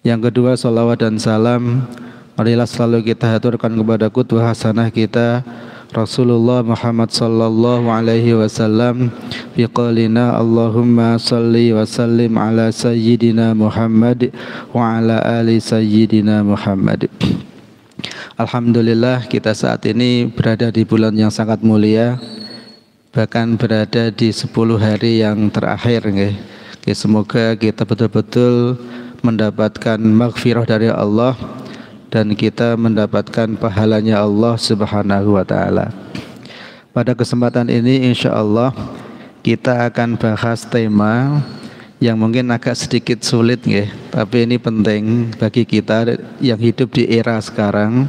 Yang kedua, salawat dan salam marilah selalu kita haturkan kepada qudwah hasanah kita Rasulullah Muhammad sallallahu alaihi wasallam fi qaulina Allahumma salli wa sallim ala sayyidina Muhammad wa ala ali sayyidina Muhammad. Alhamdulillah, kita saat ini berada di bulan yang sangat mulia, bahkan berada di 10 hari yang terakhir. Semoga kita betul-betul mendapatkan maghfirah dari Allah dan kita mendapatkan pahalanya Allah Subhanahu wa taala. Pada kesempatan ini insyaallah kita akan bahas tema yang mungkin agak sedikit sulit tapi ini penting bagi kita yang hidup di era sekarang,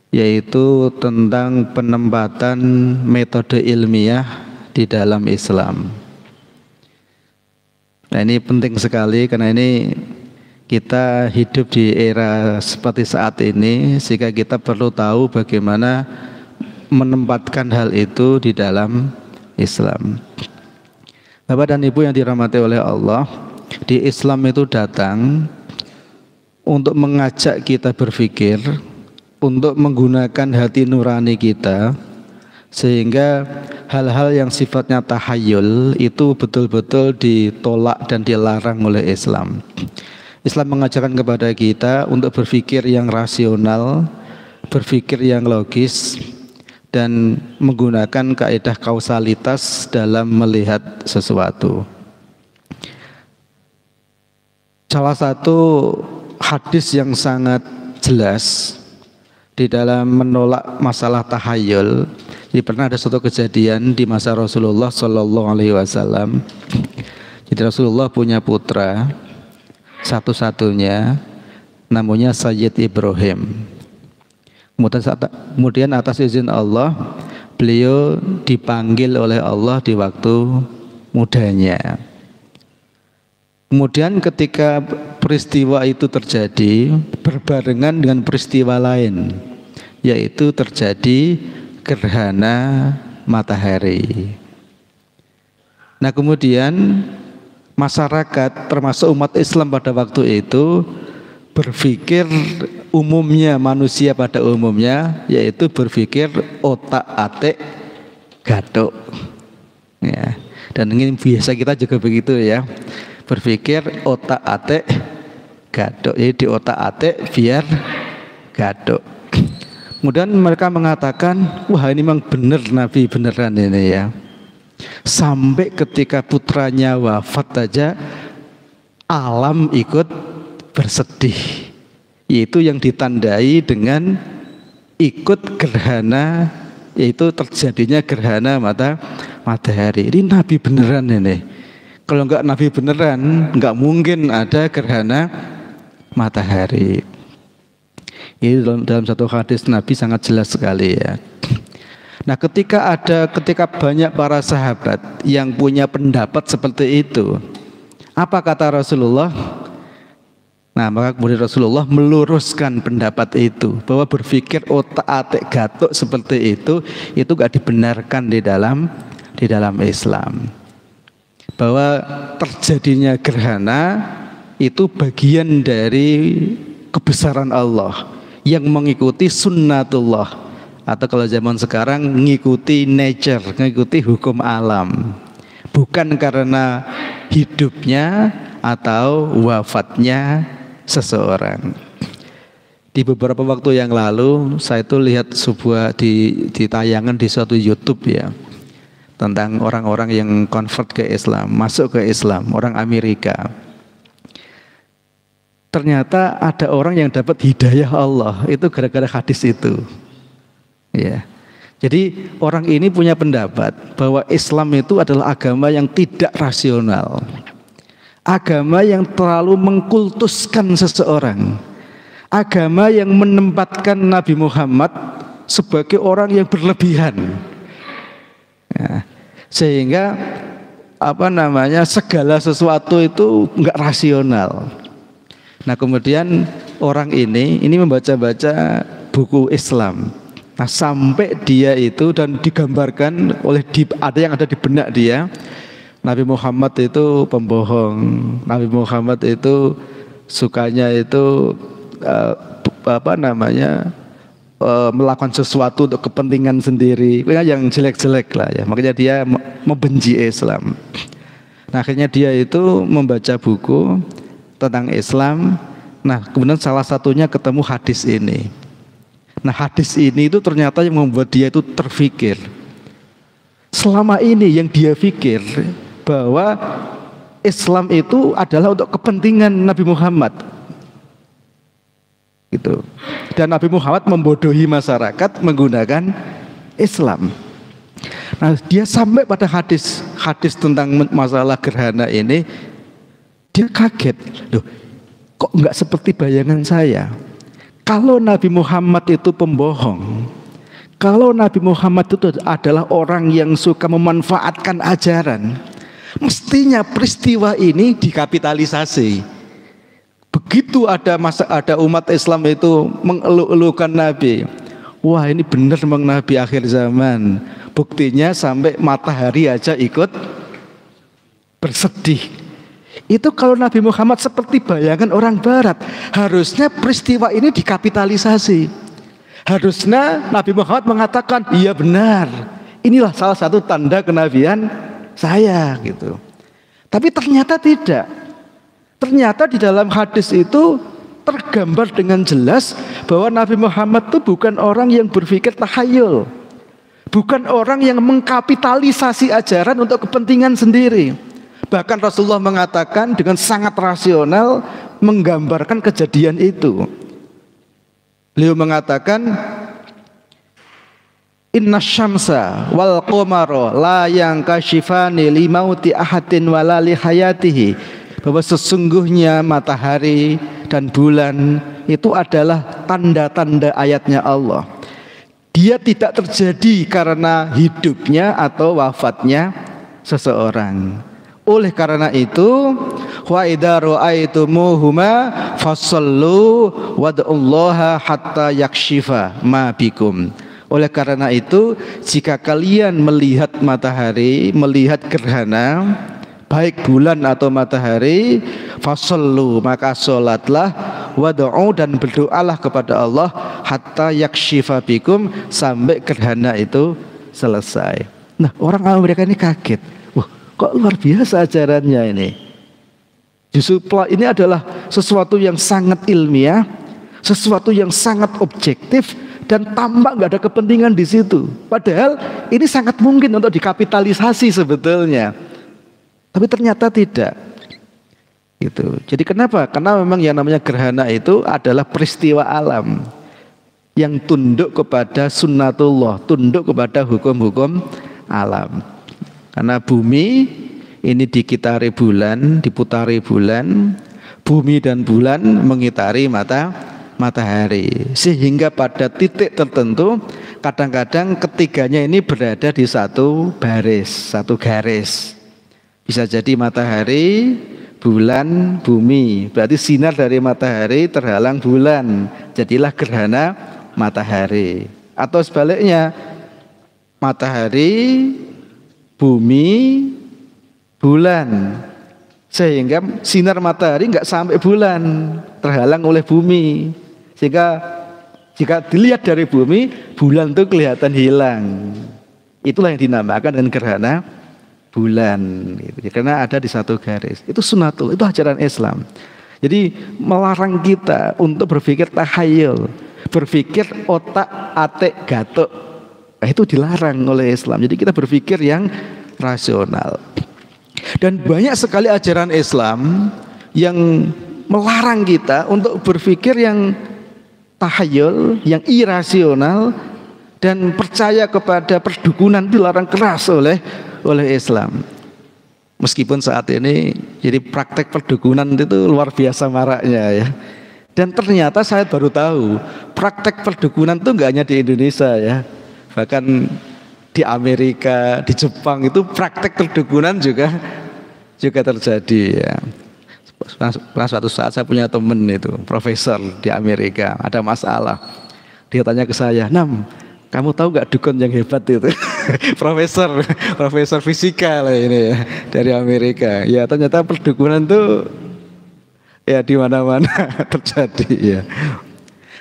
yaitu tentang penempatan metode ilmiah di dalam Islam. Nah, ini penting sekali karena ini kita hidup di era seperti saat ini, sehingga kita perlu tahu bagaimana menempatkan hal itu di dalam Islam. Bapak dan Ibu yang dirahmati oleh Allah, di Islam itu datang untuk mengajak kita berpikir, untuk menggunakan hati nurani kita, sehingga hal-hal yang sifatnya tahayul itu betul-betul ditolak dan dilarang oleh Islam. Islam mengajarkan kepada kita untuk berpikir yang rasional, berpikir yang logis, dan menggunakan kaidah kausalitas dalam melihat sesuatu. Salah satu hadis yang sangat jelas di dalam menolak masalah tahayul, jadi pernah ada suatu kejadian di masa Rasulullah Shallallahu Alaihi Wasallam. Jadi Rasulullah punya putra satu-satunya, namanya Sayyid Ibrahim. Kemudian atas izin Allah, beliau dipanggil oleh Allah di waktu mudanya. Kemudian ketika peristiwa itu terjadi berbarengan dengan peristiwa lain, yaitu terjadi gerhana matahari. Nah, kemudian masyarakat termasuk umat Islam pada waktu itu berpikir umumnya, manusia pada umumnya, yaitu berpikir otak-atik gathuk ya. Dan ini biasa kita juga begitu ya, berpikir otak-atik gathuk, jadi di otak-atik biar gathuk. Kemudian mereka mengatakan, wah ini memang benar Nabi beneran ini ya. Sampai ketika putranya wafat saja alam ikut bersedih, yaitu yang ditandai dengan ikut gerhana, yaitu terjadinya gerhana matahari. Ini Nabi beneran ini. Kalau enggak Nabi beneran, enggak mungkin ada gerhana matahari. Ini dalam satu hadis Nabi sangat jelas sekali ya. Nah, ketika banyak para sahabat yang punya pendapat seperti itu, apa kata Rasulullah? Nah, maka kemudian Rasulullah meluruskan pendapat itu, bahwa berpikir otak-atik gathuk seperti itu gak dibenarkan di dalam Islam. Bahwa terjadinya gerhana itu bagian dari kebesaran Allah yang mengikuti sunnatullah, atau kalau zaman sekarang mengikuti nature, mengikuti hukum alam, bukan karena hidupnya atau wafatnya seseorang. Di beberapa waktu yang lalu saya itu lihat sebuah di tayangan di suatu YouTube ya, tentang orang-orang yang convert ke Islam, masuk ke Islam, orang Amerika. Ternyata ada orang yang dapat hidayah Allah itu gara-gara hadis itu. Ya. Jadi orang ini punya pendapat bahwa Islam itu adalah agama yang tidak rasional. Agama yang terlalu mengkultuskan seseorang. Agama yang menempatkan Nabi Muhammad sebagai orang yang berlebihan. Ya. Sehingga segala sesuatu itu enggak rasional. Nah, kemudian orang ini membaca-baca buku Islam. Nah, sampai dia itu dan digambarkan oleh ada yang ada di benak dia, Nabi Muhammad itu pembohong, Nabi Muhammad itu sukanya itu melakukan sesuatu untuk kepentingan sendiri, yang jelek-jelek lah ya. Makanya dia membenci Islam. Nah, akhirnya dia itu membaca buku tentang Islam. Nah, kemudian salah satunya ketemu hadis ini. Nah, hadis ini itu ternyata yang membuat dia itu terfikir. Selama ini yang dia pikir bahwa Islam itu adalah untuk kepentingan Nabi Muhammad. Gitu. Dan Nabi Muhammad membodohi masyarakat menggunakan Islam. Nah, dia sampai pada hadis tentang masalah gerhana ini, dia kaget. Loh, kok enggak seperti bayangan saya? Kalau Nabi Muhammad itu pembohong, kalau Nabi Muhammad itu adalah orang yang suka memanfaatkan ajaran, mestinya peristiwa ini dikapitalisasi. Begitu ada umat Islam itu mengeluh-elukan Nabi, wah ini benar memang Nabi akhir zaman. Buktinya sampai matahari aja ikut bersedih. Itu kalau Nabi Muhammad seperti bayangan orang Barat, harusnya peristiwa ini dikapitalisasi. Harusnya Nabi Muhammad mengatakan, iya benar, inilah salah satu tanda kenabian saya gitu. Tapi ternyata tidak. Ternyata di dalam hadis itu tergambar dengan jelas bahwa Nabi Muhammad itu bukan orang yang berpikir tahayul, bukan orang yang mengkapitalisasi ajaran untuk kepentingan sendiri. Bahkan Rasulullah mengatakan dengan sangat rasional menggambarkan kejadian itu. Beliau mengatakan, inna syamsa wal qamara la yankashifani li mauti ahadin wala li hayatihi, bahwa sesungguhnya matahari dan bulan itu adalah tanda-tanda ayatnya Allah. Dia tidak terjadi karena hidupnya atau wafatnya seseorang. Oleh karena itu, wa idza ra'aitumuhuma fasallu wad'ullaha hatta yakshifa ma bikum. Oleh karena itu, jika kalian melihat matahari, melihat gerhana, baik bulan atau matahari, fasallu, maka sholatlah, wad'u, dan berdoalah kepada Allah, hatta yakshifa bikum, sampai gerhana itu selesai. Nah, orang Amerika ini kaget. Kok luar biasa ajarannya ini. Justru ini adalah sesuatu yang sangat ilmiah, sesuatu yang sangat objektif, dan tampak nggak ada kepentingan di situ. Padahal ini sangat mungkin untuk dikapitalisasi sebetulnya, tapi ternyata tidak. Gitu. Jadi kenapa? Karena memang yang namanya gerhana itu adalah peristiwa alam yang tunduk kepada sunnatullah, tunduk kepada hukum-hukum alam. Karena bumi ini dikitari bulan, diputari bulan, bumi dan bulan mengitari matahari. Sehingga pada titik tertentu kadang-kadang ketiganya ini berada di satu garis. Bisa jadi matahari, bulan, bumi. Berarti sinar dari matahari terhalang bulan, jadilah gerhana matahari. Atau sebaliknya, matahari, bumi, bulan, sehingga sinar matahari nggak sampai bulan, terhalang oleh bumi, sehingga jika dilihat dari bumi, bulan itu kelihatan hilang. Itulah yang dinamakan dengan gerhana bulan, gitu. Karena ada di satu garis. Itu sunnatul, itu ajaran Islam. Jadi melarang kita untuk berpikir tahayul, berpikir otak atik gatuk. Nah, itu dilarang oleh Islam. Jadi kita berpikir yang rasional. Dan banyak sekali ajaran Islam yang melarang kita untuk berpikir yang tahayul, yang irasional, dan percaya kepada perdukunan, dilarang keras oleh Islam. Meskipun saat ini jadi praktek perdukunan itu luar biasa maraknya ya. Dan ternyata saya baru tahu praktek perdukunan itu enggak hanya di Indonesia ya. Bahkan di Amerika, di Jepang itu praktek perdukunan juga terjadi ya. Suatu saat saya punya teman itu profesor di Amerika, ada masalah. Dia tanya ke saya, "Nam, kamu tahu nggak dukun yang hebat itu?" profesor fisika lah ini ya, dari Amerika. Ya ternyata perdukunan tuh Ya di mana-mana terjadi ya.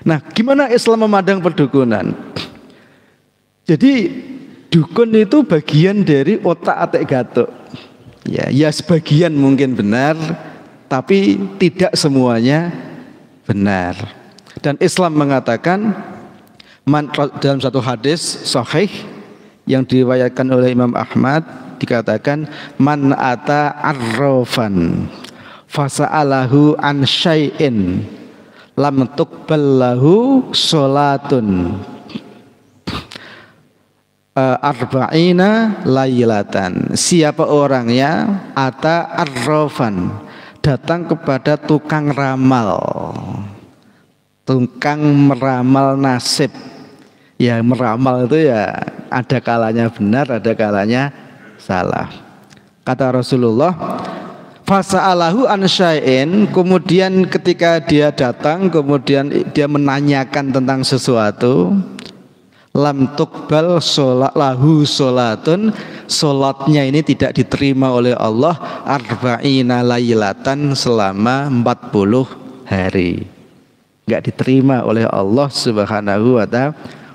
Nah, gimana Islam memandang perdukunan? Jadi dukun itu bagian dari otak-atik gatuk. Ya, ya sebagian mungkin benar, tapi tidak semuanya benar. Dan Islam mengatakan dalam satu hadis sahih yang diriwayatkan oleh Imam Ahmad dikatakan man ata arrafan fasa'alahu an syai'in lam tuqbal lahu sholatun arba'ina lailatan. Siapa orangnya ata arrafan, datang kepada tukang ramal, tukang meramal nasib. Ya meramal itu ya ada kalanya benar, ada kalanya salah. Kata Rasulullah, fasa'alahu an syai'in, kemudian ketika dia datang, kemudian dia menanyakan tentang sesuatu, lam tuqbal lahu sholatun, sholatnya ini tidak diterima oleh Allah arba'ina lailatan, selama 40 hari. Enggak diterima oleh Allah Subhanahu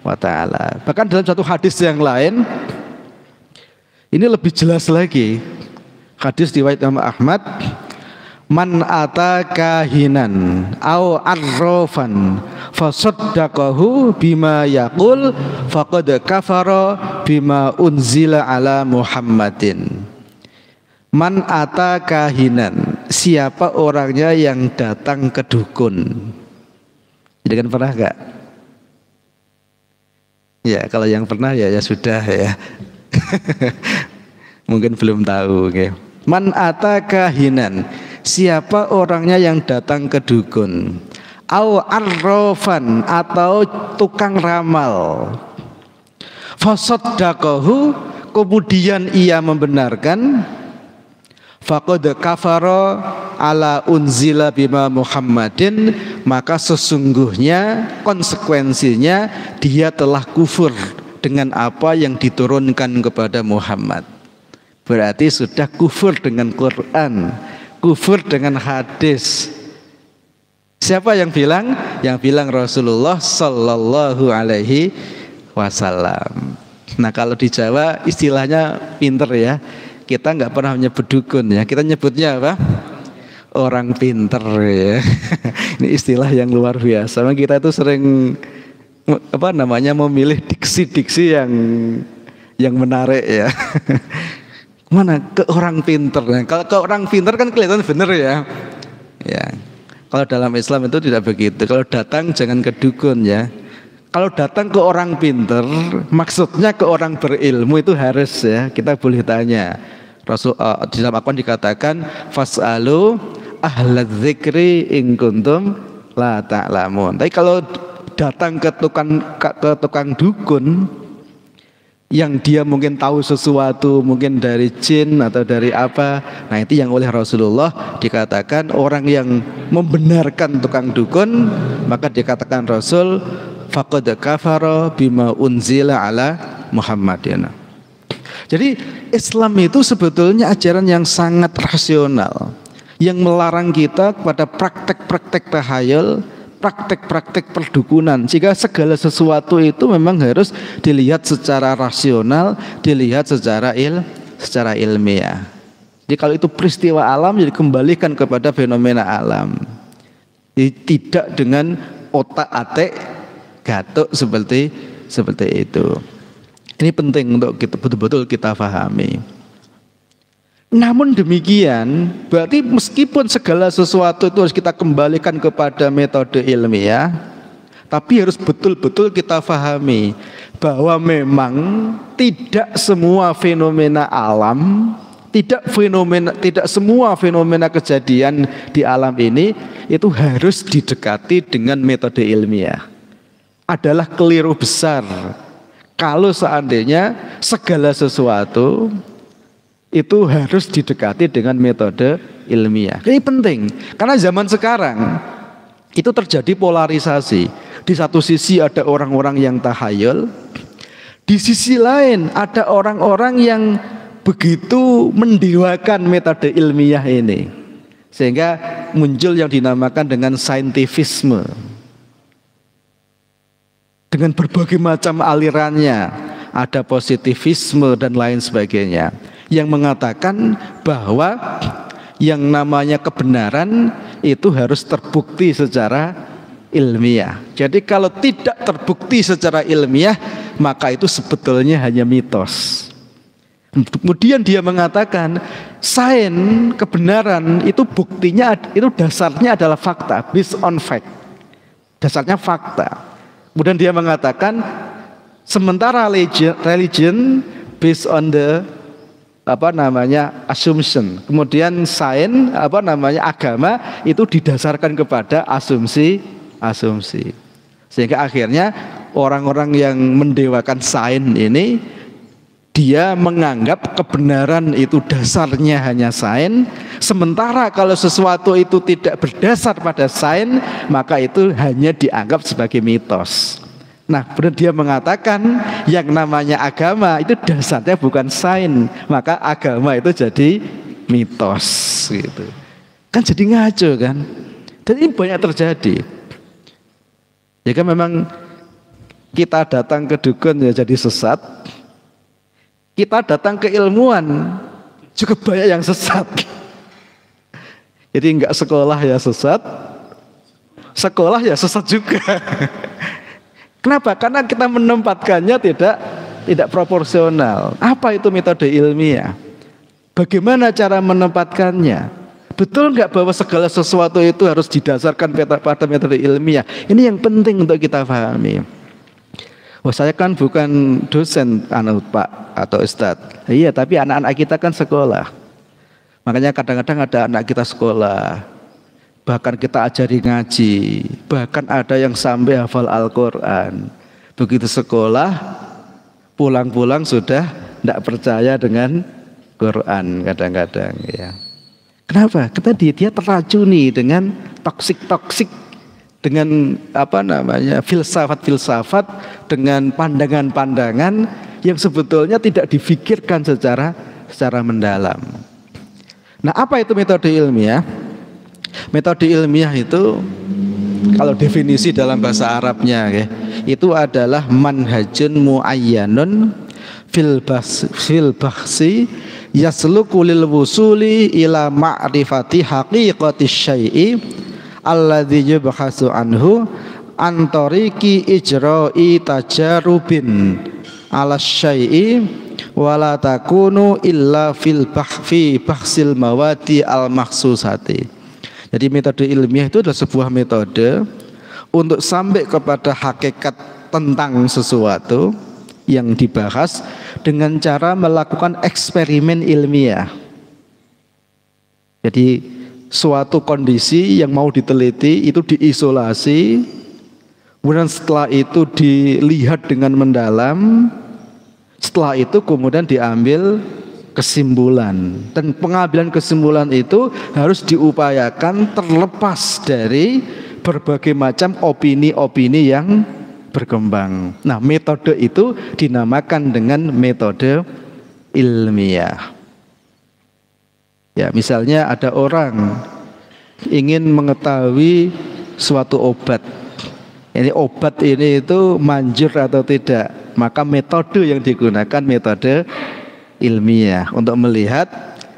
wa ta'ala. Bahkan dalam satu hadis yang lain ini lebih jelas lagi. Hadis riwayat Imam Ahmad, man ata kahinan au arrafan fasaddaqahu bima yaqul faqad kafara bima unzila ala Muhammadin. Man ata kahinan, siapa orangnya yang datang ke dukun. Jadi kan pernah enggak? Ya kalau yang pernah ya sudah ya. Mungkin belum tahu. Okay. Man ata kahinan, siapa orangnya yang datang ke dukun, au arrafan, atau tukang ramal, fasaddaqahu, kemudian ia membenarkan, faqad kafara ala unzila bima Muhammadin, maka sesungguhnya konsekuensinya dia telah kufur dengan apa yang diturunkan kepada Muhammad. Berarti sudah kufur dengan Quran, kufur dengan hadis. Siapa yang bilang? Yang bilang Rasulullah Sallallahu Alaihi Wasallam. Nah kalau di Jawa istilahnya pinter ya. Kita nggak pernah menyebut dukun ya. Kita nyebutnya apa? Orang pinter ya. Ini istilah yang luar biasa. Kita itu sering memilih diksi-diksi yang menarik ya. Mana ke orang pinter. Nah, kalau ke orang pinter kan kelihatan benar ya. Ya. Kalau dalam Islam itu tidak begitu. Kalau datang jangan ke dukun ya. Kalau datang ke orang pinter, maksudnya ke orang berilmu itu harus ya. Kita boleh tanya. Rasul di dalam Al-Quran dikatakan fas'alu ahlaz dzikri in kuntum la ta'lamun. Tapi kalau datang ke tukang dukun yang dia mungkin tahu sesuatu, mungkin dari jin atau dari apa, nah itu yang oleh Rasulullah dikatakan orang yang membenarkan tukang dukun, maka dikatakan Rasul faqad kafara bima unzila ala Muhammadin. Jadi Islam itu sebetulnya ajaran yang sangat rasional, yang melarang kita kepada praktek-praktek tahayul, praktek-praktek perdukunan, jika segala sesuatu itu memang harus dilihat secara rasional, dilihat secara ilmiah. Jadi kalau itu peristiwa alam, jadi kembalikan kepada fenomena alam. Jadi tidak dengan otak-atik gatuk seperti itu. Ini penting untuk kita betul-betul kita pahami. Namun demikian, berarti meskipun segala sesuatu itu harus kita kembalikan kepada metode ilmiah, tapi harus betul-betul kita pahami bahwa memang tidak semua fenomena alam, tidak semua fenomena kejadian di alam ini itu harus didekati dengan metode ilmiah. Adalah keliru besar kalau seandainya segala sesuatu itu harus didekati dengan metode ilmiah. Ini penting karena zaman sekarang itu terjadi polarisasi. Di satu sisi ada orang-orang yang tahayul, di sisi lain ada orang-orang yang begitu mendewakan metode ilmiah ini. Sehingga muncul yang dinamakan dengan saintifisme. Dengan berbagai macam alirannya, ada positivisme dan lain sebagainya, yang mengatakan bahwa yang namanya kebenaran itu harus terbukti secara ilmiah. Jadi kalau tidak terbukti secara ilmiah, maka itu sebetulnya hanya mitos. Kemudian dia mengatakan sains, kebenaran itu buktinya, itu dasarnya adalah fakta, based on fact. Dasarnya fakta. Kemudian dia mengatakan sementara religion based on the assumption. Kemudian sains agama itu didasarkan kepada asumsi. Sehingga akhirnya orang-orang yang mendewakan sains ini, dia menganggap kebenaran itu dasarnya hanya sains, sementara kalau sesuatu itu tidak berdasar pada sains, maka itu hanya dianggap sebagai mitos. Nah, kemudian dia mengatakan yang namanya agama itu dasarnya bukan sains, maka agama itu jadi mitos gitu. Kan jadi ngaco kan? Dan ini banyak terjadi. Ya kan, memang kita datang ke dukun ya jadi sesat. Kita datang ke ilmuwan juga banyak yang sesat. Jadi enggak sekolah ya sesat, sekolah ya sesat juga. Kenapa? Karena kita menempatkannya tidak proporsional. Apa itu metode ilmiah? Bagaimana cara menempatkannya? Betul enggak bahwa segala sesuatu itu harus didasarkan pada metode ilmiah? Ini yang penting untuk kita pahami. Oh, saya kan bukan dosen Pak atau Ustadz. Iya, tapi anak-anak kita kan sekolah. Makanya kadang-kadang ada anak kita sekolah, bahkan kita ajari ngaji, bahkan ada yang sampai hafal Al-Quran. Begitu sekolah, pulang-pulang sudah tidak percaya dengan Quran kadang-kadang ya. Kenapa? Karena dia terracuni dengan toksik, dengan filsafat-filsafat, dengan pandangan-pandangan yang sebetulnya tidak difikirkan secara mendalam. Nah, apa itu metode ilmiah? Metode ilmiah itu kalau definisi dalam bahasa Arabnya ya, itu adalah manhajun muayyanun fil bahsi yasluku lil wusuli ila ma'rifati haqiqati syai'i alladzi yubhasu anhu an tariqi ijra'i tajarubin ala syai'i wala takunu illa fil bahsil mawadi al makhsusati. Jadi metode ilmiah itu adalah sebuah metode untuk sampai kepada hakikat tentang sesuatu yang dibahas dengan cara melakukan eksperimen ilmiah. Jadi suatu kondisi yang mau diteliti itu diisolasi, kemudian setelah itu dilihat dengan mendalam, setelah itu kemudian diambil kesimpulan, dan pengambilan kesimpulan itu harus diupayakan terlepas dari berbagai macam opini-opini yang berkembang. Nah, metode itu dinamakan dengan metode ilmiah. Ya, misalnya ada orang ingin mengetahui suatu obat. Ini obat ini itu manjur atau tidak, maka metode yang digunakan metode ilmiah untuk melihat,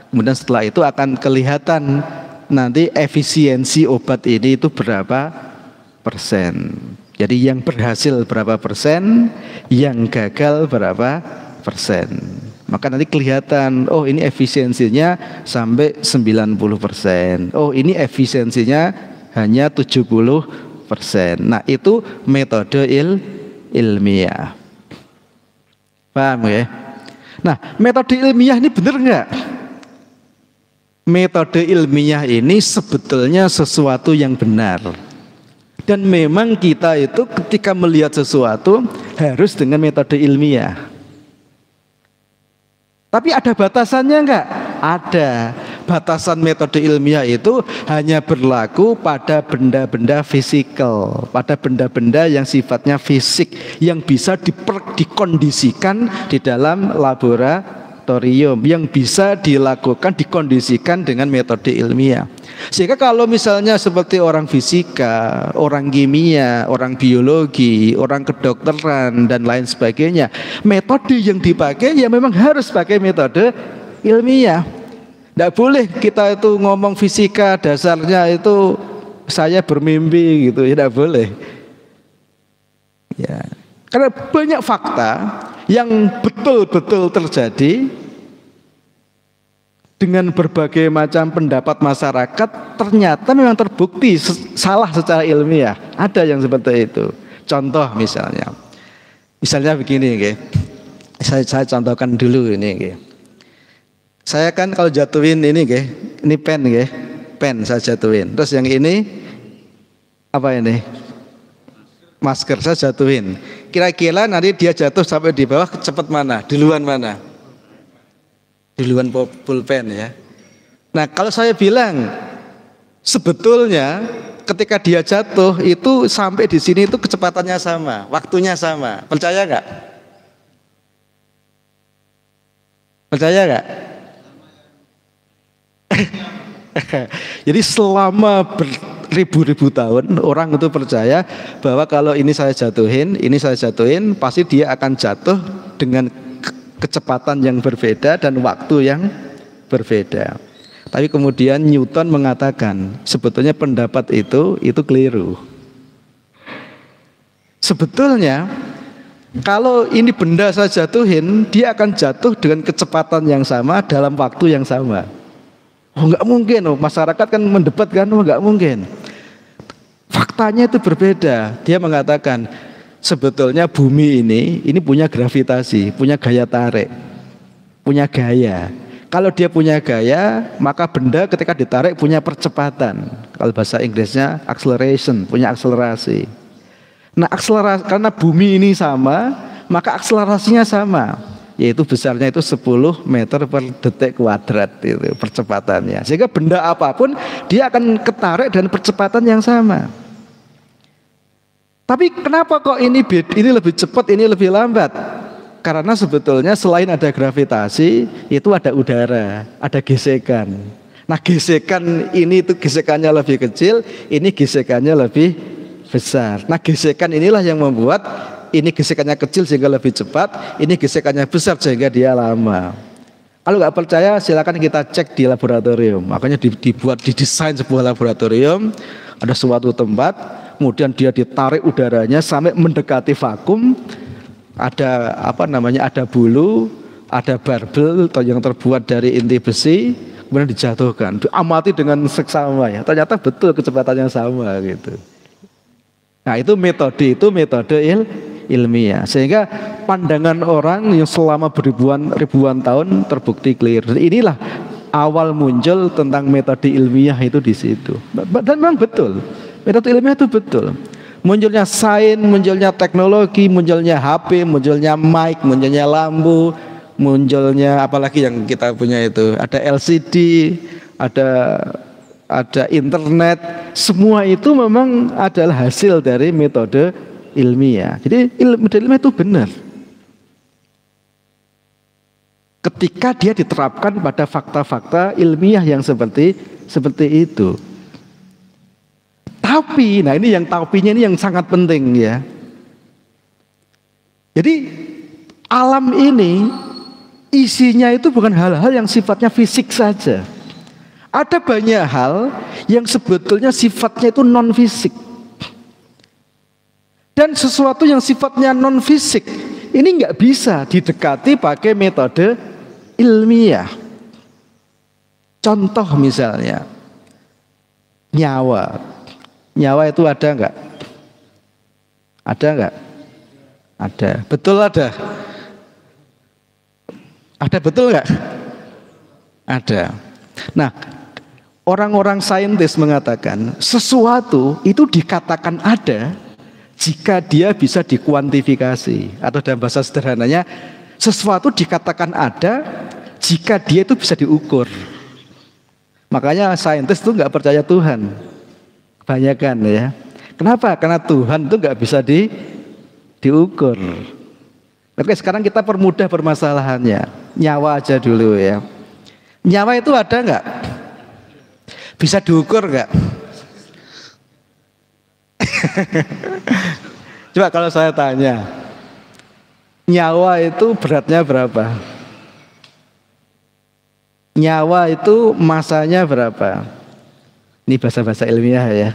kemudian setelah itu akan kelihatan nanti efisiensi obat ini itu berapa persen. Jadi yang berhasil berapa persen, yang gagal berapa persen. Maka nanti kelihatan, oh ini efisiensinya sampai 90%. Oh ini efisiensinya hanya 70%. Nah itu metode ilmiah. Paham ya? Nah, metode ilmiah ini benar enggak? Metode ilmiah ini sebetulnya sesuatu yang benar. Dan memang kita itu ketika melihat sesuatu harus dengan metode ilmiah. Tapi ada batasannya enggak? Ada. Batasan metode ilmiah itu hanya berlaku pada benda-benda fisikal, pada benda-benda yang sifatnya fisik, yang bisa dikondisikan di dalam laboratorium. laboratorium yang bisa dilakukan, dikondisikan dengan metode ilmiah. Sehingga kalau misalnya seperti orang fisika, orang kimia, orang biologi, orang kedokteran dan lain sebagainya, metode yang dipakai ya memang harus pakai metode ilmiah. Tidak boleh kita itu ngomong fisika dasarnya itu saya bermimpi gitu, ya tidak boleh. Ya, karena banyak fakta yang betul-betul terjadi dengan berbagai macam pendapat masyarakat ternyata memang terbukti salah secara ilmiah. Ada yang seperti itu. Contoh misalnya begini, okay. Saya contohkan dulu ini, okay. Saya kan kalau jatuhin ini, okay, ini pen, okay. Pen saya jatuhin. Terus yang ini apa ini? Masker saya jatuhin. Kira-kira nanti dia jatuh sampai di bawah cepat mana? Duluan mana? Duluan pulpen ya. Nah kalau saya bilang sebetulnya ketika dia jatuh itu sampai di sini itu kecepatannya sama, waktunya sama. Percaya nggak? Percaya nggak? Jadi selama ribu-ribu tahun orang itu percaya bahwa kalau ini saya jatuhin, pasti dia akan jatuh dengan kecepatan yang berbeda dan waktu yang berbeda. Tapi kemudian Newton mengatakan sebetulnya pendapat itu keliru. Sebetulnya kalau ini benda saya jatuhin, dia akan jatuh dengan kecepatan yang sama dalam waktu yang sama. Oh nggak mungkin, masyarakat kan mendebat kan, nggak mungkin. Faktanya itu berbeda. Dia mengatakan sebetulnya bumi ini punya gravitasi, punya gaya tarik, punya gaya. Kalau dia punya gaya, maka benda ketika ditarik punya percepatan. Kalau bahasa Inggrisnya acceleration, punya akselerasi. Nah akselerasi, karena bumi ini sama, maka akselerasinya sama, yaitu besarnya itu 10 meter per detik kuadrat itu percepatannya. Sehingga benda apapun dia akan ketarik dan percepatan yang sama. Tapi kenapa kok ini lebih cepat, ini lebih lambat? Karena sebetulnya selain ada gravitasi, itu ada udara, ada gesekan. Nah gesekan ini itu gesekannya lebih kecil, ini gesekannya lebih besar. Nah gesekan inilah yang membuat ini gesekannya kecil sehingga lebih cepat, ini gesekannya besar sehingga dia lama. Kalau nggak percaya silakan kita cek di laboratorium. Makanya didesain sebuah laboratorium, ada suatu tempat, kemudian dia ditarik udaranya sampai mendekati vakum, ada ada bulu, ada barbel yang terbuat dari inti besi, kemudian dijatuhkan, diamati dengan seksama ya. Ternyata betul kecepatannya sama gitu. Nah itu metode ilmiah, sehingga pandangan orang yang selama ribuan tahun terbukti clear. Inilah awal muncul tentang metode ilmiah itu di situ. Dan memang betul, metode ilmiah itu betul. Munculnya sains, munculnya teknologi, munculnya HP, munculnya mic, munculnya lampu, munculnya apalagi yang kita punya itu, ada LCD, ada internet, semua itu memang adalah hasil dari metode ilmiah. Jadi metode ilmiah itu benar ketika dia diterapkan pada fakta-fakta ilmiah yang seperti itu. Tapi, nah ini yang tapinya ini yang sangat penting ya. Jadi alam ini isinya itu bukan hal-hal yang sifatnya fisik saja. Ada banyak hal yang sebetulnya sifatnya itu non fisik. Dan sesuatu yang sifatnya non fisik ini nggak bisa didekati pakai metode ilmiah. Contoh misalnya nyawa. Nyawa itu ada nggak? Ada nggak? Ada. Betul ada. Ada betul nggak? Ada. Nah, orang-orang saintis mengatakan sesuatu itu dikatakan ada jika dia bisa dikuantifikasi, atau dalam bahasa sederhananya sesuatu dikatakan ada jika dia itu bisa diukur. Makanya saintis itu nggak percaya Tuhan. Kebanyakan ya. Kenapa? Karena Tuhan itu nggak bisa diukur. Oke, sekarang kita permudah permasalahannya. Nyawa aja dulu ya. Nyawa itu ada nggak? Bisa diukur nggak? Coba kalau saya tanya, nyawa itu beratnya berapa? Nyawa itu masanya berapa? Ini bahasa-bahasa ilmiah ya.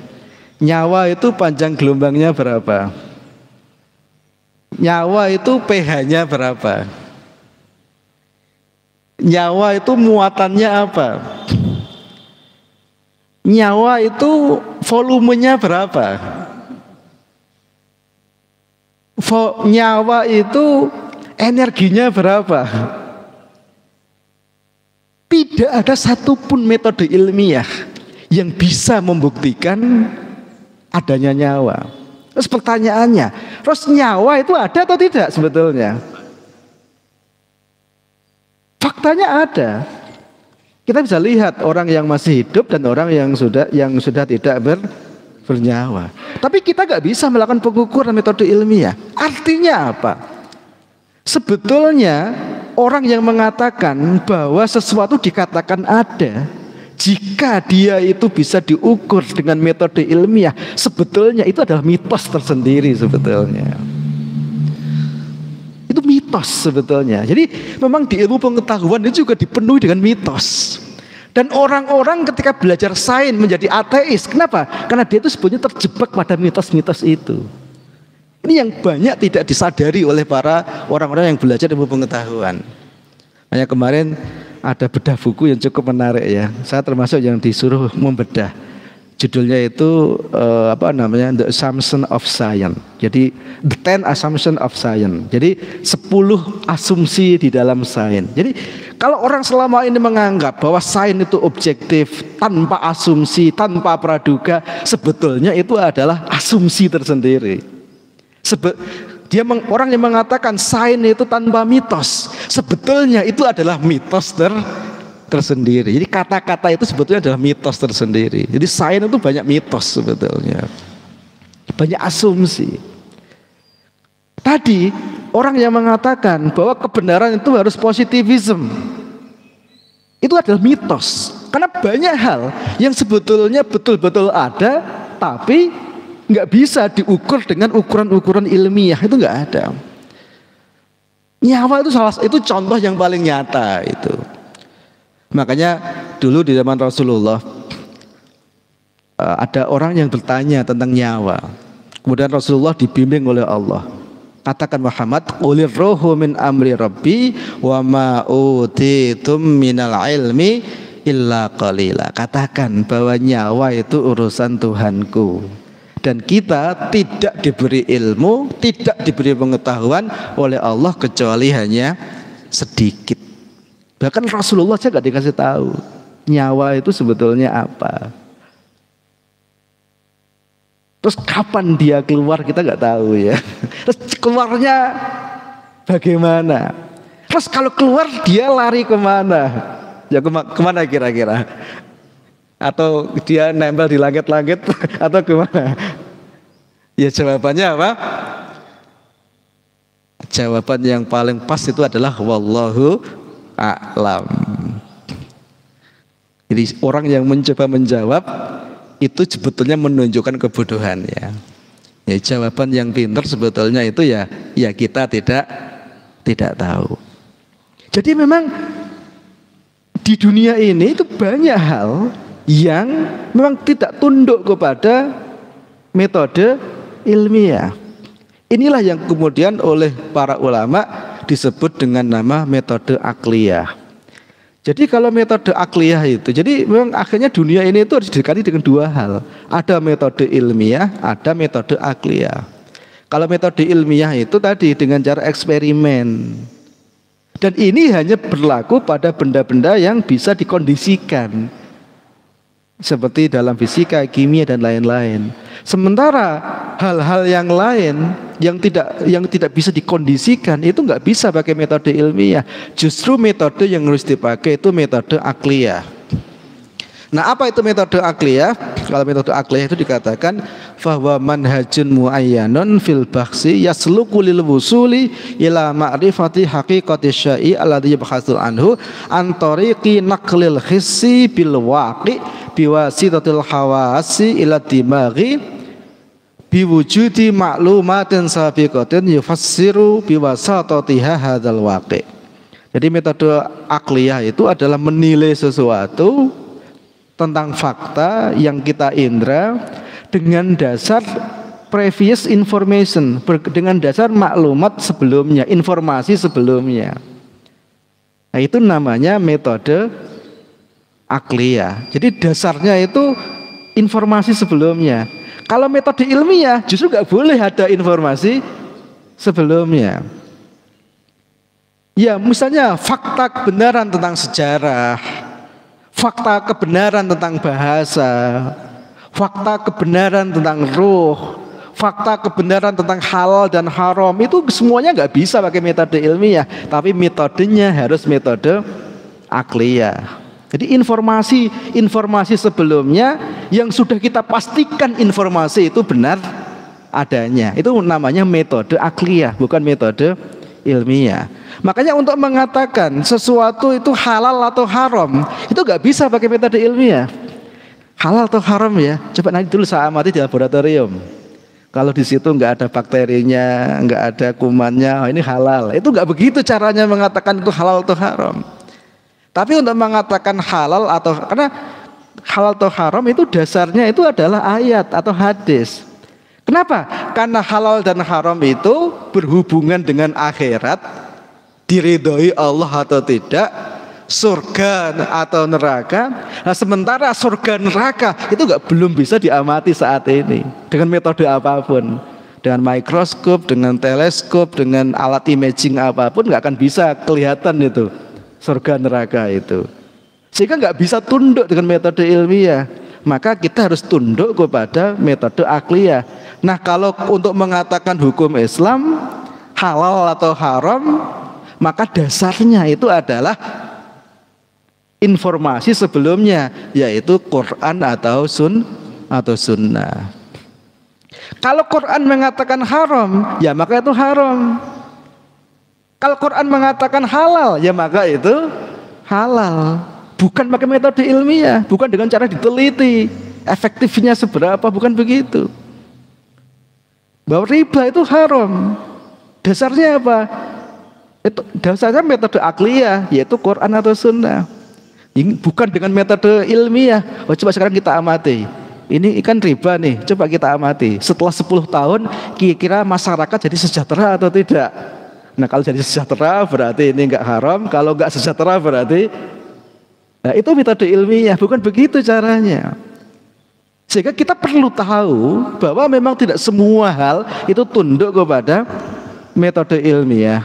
Nyawa itu panjang gelombangnya berapa? Nyawa itu pH-nya berapa? Nyawa itu muatannya apa? Nyawa itu volumenya berapa? Nyawa itu energinya berapa? Tidak ada satupun metode ilmiah yang bisa membuktikan adanya nyawa. Terus pertanyaannya, terus nyawa itu ada atau tidak sebetulnya? Faktanya ada. Kita bisa lihat orang yang masih hidup dan orang yang sudah tidak bernyawa. Tapi kita nggak bisa melakukan pengukuran metode ilmiah. Artinya apa? Sebetulnya orang yang mengatakan bahwa sesuatu dikatakan ada, jika dia itu bisa diukur dengan metode ilmiah, sebetulnya itu adalah mitos tersendiri sebetulnya. Itu mitos sebetulnya. Jadi memang di ilmu pengetahuan itu juga dipenuhi dengan mitos. Dan orang-orang ketika belajar sains menjadi ateis. Kenapa? Karena dia itu sebetulnya terjebak pada mitos-mitos itu. Ini yang banyak tidak disadari oleh para orang-orang yang belajar ilmu pengetahuan. Makanya kemarin ada bedah buku yang cukup menarik ya. Saya termasuk yang disuruh membedah. Judulnya itu The Assumption of Science. Jadi The 10 Assumption of Science. Jadi 10 asumsi di dalam sains. Jadi kalau orang selama ini menganggap bahwa sains itu objektif, tanpa asumsi, tanpa praduga, sebetulnya itu adalah asumsi tersendiri. Orang yang mengatakan sains itu tanpa mitos, sebetulnya itu adalah mitos tersendiri. Jadi kata-kata itu sebetulnya adalah mitos tersendiri. Jadi sains itu banyak mitos sebetulnya, banyak asumsi. Tadi orang yang mengatakan bahwa kebenaran itu harus positivism, itu adalah mitos. Karena banyak hal yang sebetulnya betul-betul ada, tapi nggak bisa diukur dengan ukuran-ukuran ilmiah, itu nggak ada. Nyawa itu contoh yang paling nyata itu. Makanya dulu di zaman Rasulullah ada orang yang bertanya tentang nyawa. Kemudian Rasulullah dibimbing oleh Allah. Katakan Muhammad, qulir ruhu min amri rabbi wa ma utitum minal ilmi illa qalila. Katakan bahwa nyawa itu urusan Tuhanku. Dan kita tidak diberi ilmu, tidak diberi pengetahuan oleh Allah kecuali hanya sedikit. Bahkan Rasulullah saja nggak dikasih tahu nyawa itu sebetulnya apa. Terus kapan dia keluar kita nggak tahu ya. Terus keluarnya bagaimana? Terus kalau keluar dia lari kemana? Ya kemana kira-kira? Atau dia nempel di langit-langit atau kemana? Ya jawabannya apa? Jawaban yang paling pas itu adalah wallahu a'lam. Jadi orang yang mencoba menjawab itu sebetulnya menunjukkan kebodohan ya. Ya jawaban yang pintar sebetulnya itu ya kita tidak tahu. Jadi memang di dunia ini itu banyak hal yang memang tidak tunduk kepada metode ilmiah. Inilah yang kemudian oleh para ulama disebut dengan nama metode akliyah. Jadi kalau metode akliyah itu, jadi memang akhirnya dunia ini itu harus didekati dengan dua hal. Ada metode ilmiah, ada metode akliyah. Kalau metode ilmiah itu tadi dengan cara eksperimen. Dan ini hanya berlaku pada benda-benda yang bisa dikondisikan. Seperti dalam fisika, kimia dan lain-lain. Sementara hal-hal yang lain yang tidak bisa dikondisikan itu nggak bisa pakai metode ilmiah. Justru metode yang harus dipakai itu metode akliyah. Nah, apa itu metode akliyah? Kalau metode akliyah itu dikatakan bahwa manhajun muayyanun fil bahsi yasluku lil wusuli ila ma'rifati haqiqati syai'i alladhi yabhasu anhu an tariqi naqlil hissi bil waqi biwasitatil hawasi ila dimaghi biwujudi ma'lumatin sabiqatin yufassiru biwasatatiha hadzal waqi. Jadi metode akliyah itu adalah menilai sesuatu tentang fakta yang kita indra dengan dasar previous information, dengan dasar maklumat sebelumnya, informasi sebelumnya. Nah, itu namanya metode akliyah. Jadi dasarnya itu informasi sebelumnya. Kalau metode ilmiah justru nggak boleh ada informasi sebelumnya. Ya, misalnya fakta kebenaran tentang sejarah, fakta kebenaran tentang bahasa, fakta kebenaran tentang ruh, fakta kebenaran tentang halal dan haram, itu semuanya nggak bisa pakai metode ilmiah, tapi metodenya harus metode akliyah. Jadi informasi sebelumnya yang sudah kita pastikan informasi itu benar adanya, itu namanya metode akliyah, bukan metode ilmiah. Makanya untuk mengatakan sesuatu itu halal atau haram itu nggak bisa pakai metode ilmiah. Halal atau haram ya, coba nanti dulu saya amati di laboratorium. Kalau di situ nggak ada bakterinya, nggak ada kumannya, oh ini halal. Itu nggak begitu caranya mengatakan itu halal atau haram. Tapi untuk mengatakan halal atau karena halal atau haram itu dasarnya itu adalah ayat atau hadis. Kenapa? Karena halal dan haram itu berhubungan dengan akhirat, diridhoi Allah atau tidak, surga atau neraka. Nah, sementara surga neraka itu belum bisa diamati saat ini dengan metode apapun, dengan mikroskop, dengan teleskop, dengan alat imaging apapun nggak akan bisa kelihatan itu surga neraka itu. Sehingga nggak bisa tunduk dengan metode ilmiah. Maka kita harus tunduk kepada metode akliyah. Nah, kalau untuk mengatakan hukum Islam halal atau haram, maka dasarnya itu adalah informasi sebelumnya, yaitu Quran atau sunnah. Kalau Quran mengatakan haram, ya maka itu haram. Kalau Quran mengatakan halal, ya maka itu halal. Bukan pakai metode ilmiah, bukan dengan cara diteliti efektifnya seberapa, bukan begitu. Bahwa riba itu haram, dasarnya apa? Itu dasarnya metode akliyah, yaitu Quran atau sunnah. Bukan dengan metode ilmiah. Oh, coba sekarang kita amati. Ini ikan riba nih, coba kita amati. Setelah 10 tahun kira-kira masyarakat jadi sejahtera atau tidak? Nah, kalau jadi sejahtera berarti ini enggak haram, kalau enggak sejahtera berarti itu metode ilmiah, bukan begitu caranya. Sehingga kita perlu tahu bahwa memang tidak semua hal itu tunduk kepada metode ilmiah.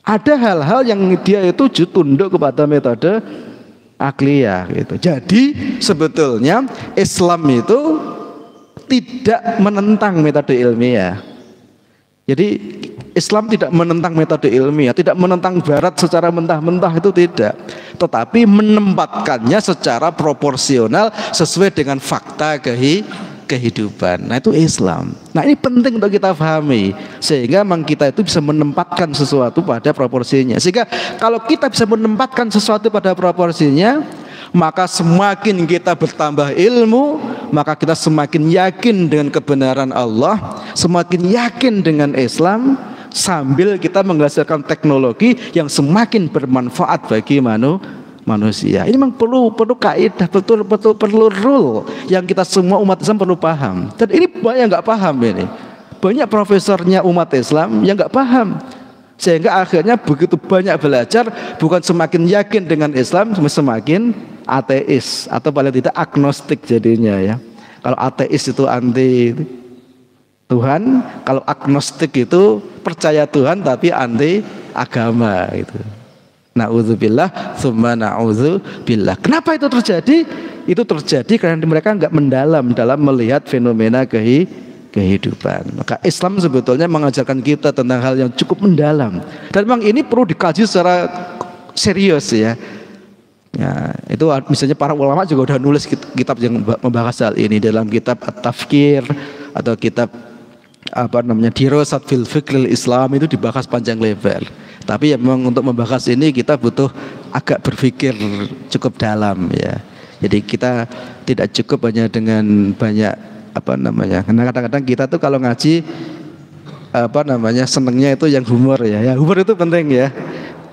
Ada hal-hal yang dia itu tunduk kepada metode akliyah gitu. Jadi sebetulnya Islam itu tidak menentang metode ilmiah. Jadi Islam tidak menentang metode ilmiah, tidak menentang Barat secara mentah-mentah, itu tidak. Tetapi menempatkannya secara proporsional sesuai dengan fakta kehidupan. Nah, itu Islam. Nah, ini penting untuk kita pahami sehingga memang kita itu bisa menempatkan sesuatu pada proporsinya. Sehingga kalau kita bisa menempatkan sesuatu pada proporsinya, maka semakin kita bertambah ilmu, maka kita semakin yakin dengan kebenaran Allah, semakin yakin dengan Islam, sambil kita menghasilkan teknologi yang semakin bermanfaat bagi manusia. Ini memang perlu kaidah, betul perlu rule yang kita semua umat Islam perlu paham. Dan ini banyak yang nggak paham ini. Banyak profesornya umat Islam yang nggak paham. Sehingga akhirnya begitu banyak belajar, bukan semakin yakin dengan Islam, semakin ateis atau paling tidak agnostik jadinya ya. Kalau ateis itu anti Tuhan, kalau agnostik itu percaya Tuhan tapi anti agama itu. Na'udzubillah, tsumma na'udzubillah. Kenapa itu terjadi? Itu terjadi karena mereka enggak mendalam dalam melihat fenomena kehidupan. Maka Islam sebetulnya mengajarkan kita tentang hal yang cukup mendalam. Dan memang ini perlu dikaji secara serius ya. Ya, itu misalnya para ulama juga udah nulis kitab yang membahas hal ini dalam kitab At-Tafkir atau kitab apa namanya Dirasat fil Fiqhil Islam, itu dibahas panjang lebar. Tapi ya memang untuk membahas ini kita butuh agak berpikir cukup dalam ya. Jadi kita tidak cukup hanya dengan banyak apa namanya. Karena kadang-kadang kita tuh kalau ngaji apa namanya senengnya itu yang humor ya. Ya humor itu penting ya.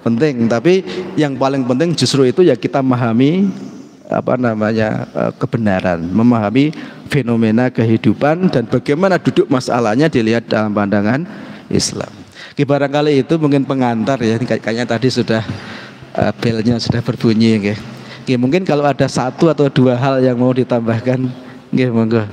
Penting, tapi yang paling penting justru itu ya kita memahami apa namanya kebenaran, memahami fenomena kehidupan dan bagaimana duduk masalahnya dilihat dalam pandangan Islam. Barangkali itu mungkin pengantar ya, kayaknya tadi sudah belnya sudah berbunyi ya. Mungkin kalau ada satu atau dua hal yang mau ditambahkan, monggo.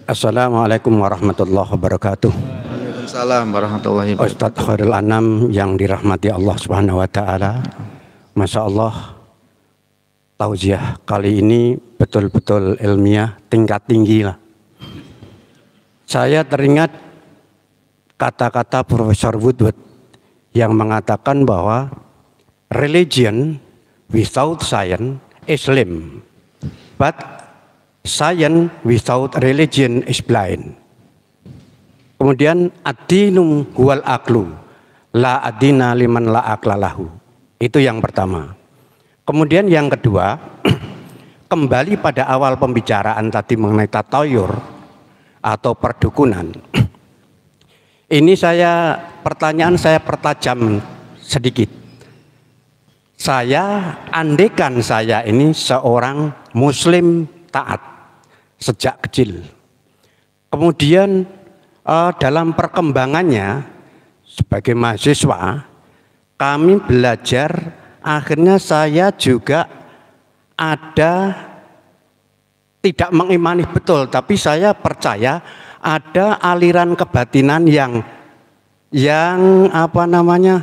Assalamualaikum warahmatullahi wabarakatuh. Waalaikumsalam warahmatullahi wabarakatuh. Ustadz Khairul Anam yang dirahmati Allah Subhanahu wa taala. Masya Allah, tausiah kali ini betul-betul ilmiah tingkat tinggi lah. Saya teringat kata-kata Profesor Woodward yang mengatakan bahwa religion without science is lame, but science without religion is blind. Kemudian ad-dinu huwal aklu, la ad-dina liman la aklalahu. Itu yang pertama. Kemudian yang kedua, kembali pada awal pembicaraan tadi mengenai tatayur atau perdukunan. Ini pertanyaan saya pertajam sedikit. Andaikan saya ini seorang muslim taat sejak kecil. Kemudian dalam perkembangannya sebagai mahasiswa kami belajar, akhirnya saya juga tidak mengimani betul, tapi saya percaya ada aliran kebatinan yang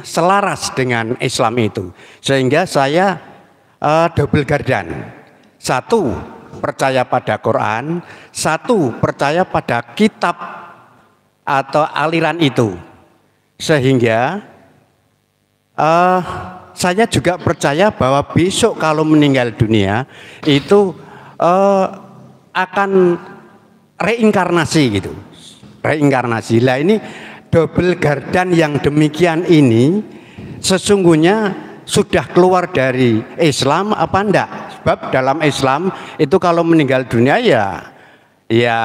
selaras dengan Islam itu, sehingga saya double gardan. Satu, percaya pada Quran, satu percaya pada kitab atau aliran itu, sehingga saya juga percaya bahwa besok kalau meninggal dunia itu akan reinkarnasi gitu, reinkarnasi. Lah ini double gardan yang demikian ini sesungguhnya sudah keluar dari Islam apa enggak? Sebab dalam Islam itu kalau meninggal dunia ya